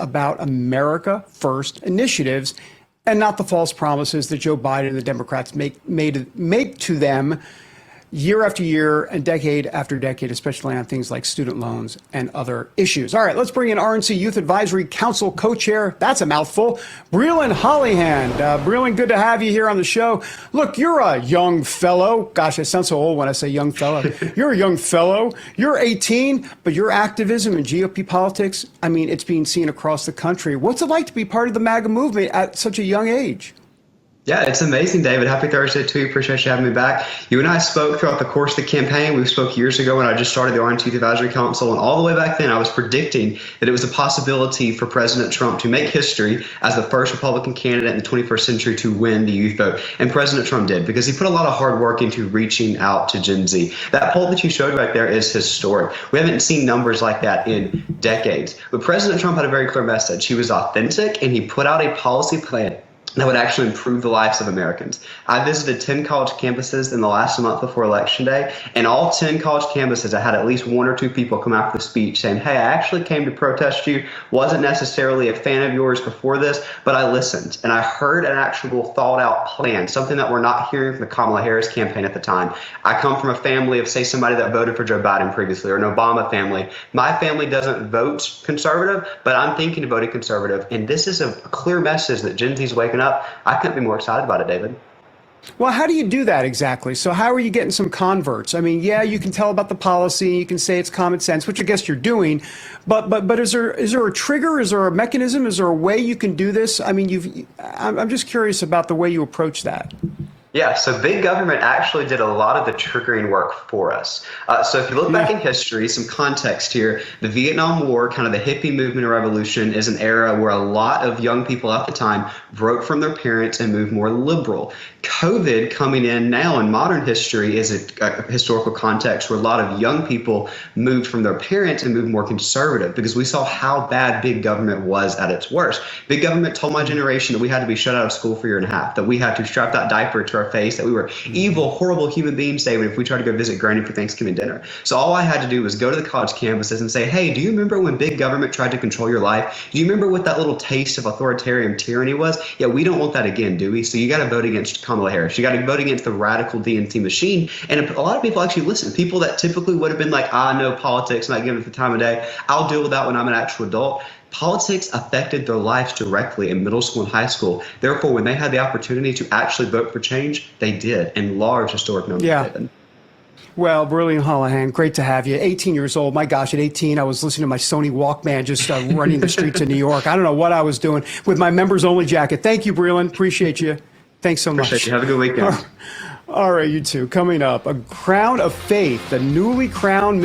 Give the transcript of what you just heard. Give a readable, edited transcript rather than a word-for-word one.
about America First initiatives and not the false promises that Joe Biden and the Democrats make to them year after year and decade after decade, especially on things like student loans and other issues. All right, let's bring in RNC Youth Advisory Council co-chair. That's a mouthful. Brilyn Hollyhand. Brilyn, good to have you here on the show. Look, you're a young fellow. Gosh, I sound so old when I say young fellow. You're a young fellow. You're 18, but your activism in GOP politics, I mean, it's being seen across the country. What's it like to be part of the MAGA movement at such a young age? Yeah, it's amazing, David. Happy Thursday to you. Appreciate you having me back. You and I spoke throughout the course of the campaign. We spoke years ago when I just started the RNC Youth Advisory Council, and all the way back then I was predicting that it was a possibility for President Trump to make history as the first Republican candidate in the 21st century to win the youth vote. And President Trump did, because he put a lot of hard work into reaching out to Gen Z. That poll that you showed right there is historic. We haven't seen numbers like that in decades. But President Trump had a very clear message. He was authentic, and he put out a policy plan that would actually improve the lives of Americans. I visited 10 college campuses in the last month before Election Day, and all 10 college campuses, I had at least one or two people come after the speech saying, hey, I actually came to protest you, wasn't necessarily a fan of yours before this, but I listened, and I heard an actual thought-out plan, something that we're not hearing from the Kamala Harris campaign at the time. I come from a family of, say, somebody that voted for Joe Biden previously, or an Obama family. My family doesn't vote conservative, but I'm thinking of voting conservative, and this is a clear message that Gen Z's waking up. I couldn't be more excited about it, David. Well, how do you do that exactly? So how are you getting some converts? I mean, yeah, you can tell about the policy, you can say it's common sense, which I guess you're doing, but is there a trigger? Is there a mechanism? Is there a way you can do this? I mean, I'm just curious about the way you approach that. Yeah, so big government actually did a lot of the triggering work for us. So if you look back in history, some context here, the Vietnam War, kind of the hippie movement or revolution, is an era where a lot of young people at the time broke from their parents and moved more liberal. COVID coming in now in modern history is a historical context where a lot of young people moved from their parents and moved more conservative because we saw how bad big government was at its worst. Big government told my generation that we had to be shut out of school for a year and a half, that we had to strap that diaper to our face, that we were evil, horrible human beings, David, if we tried to go visit Granny for Thanksgiving dinner. So all I had to do was go to the college campuses and say, hey, do you remember when big government tried to control your life? Do you remember what that little taste of authoritarian tyranny was? Yeah, we don't want that again, do we? So you got to vote against Kamala Harris. You got to vote against the radical DNC machine. And a lot of people actually listen. People that typically would have been like, I know politics, not giving it the time of day. I'll deal with that when I'm an actual adult. Politics affected their lives directly in middle school and high school. Therefore, when they had the opportunity to actually vote for change, they did in large historic numbers. Yeah. Well, Brilyn Hollyhand, great to have you. 18 years old. My gosh, at 18, I was listening to my Sony Walkman just running the streets of New York. I don't know what I was doing with my members only jacket. Thank you, Brilyn. Appreciate you. Thanks so much. Appreciate you. Have a good weekend. All right, you too. Coming up, a crown of faith, the newly crowned